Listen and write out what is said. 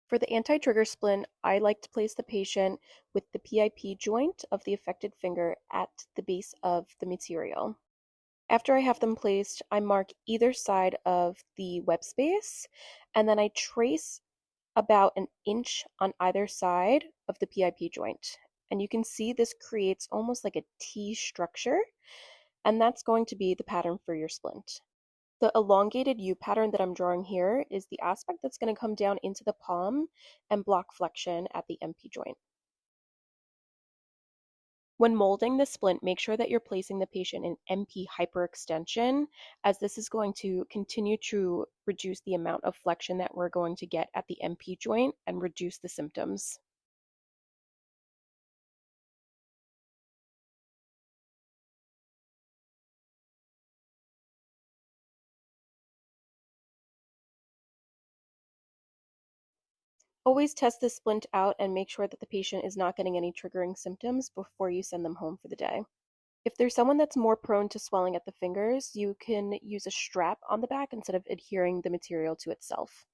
For the anti-trigger splint, I like to place the patient with the PIP joint of the affected finger at the base of the material. After I have them placed, I mark either side of the web space and then I trace about an inch on either side of the PIP joint. And you can see this creates almost like a T structure, and that's going to be the pattern for your splint. The elongated U pattern that I'm drawing here is the aspect that's going to come down into the palm and block flexion at the MP joint. When molding the splint, make sure that you're placing the patient in MP hyperextension, as this is going to continue to reduce the amount of flexion that we're going to get at the MP joint and reduce the symptoms. Always test the splint out and make sure that the patient is not getting any triggering symptoms before you send them home for the day. If there's someone that's more prone to swelling at the fingers, you can use a strap on the back instead of adhering the material to itself.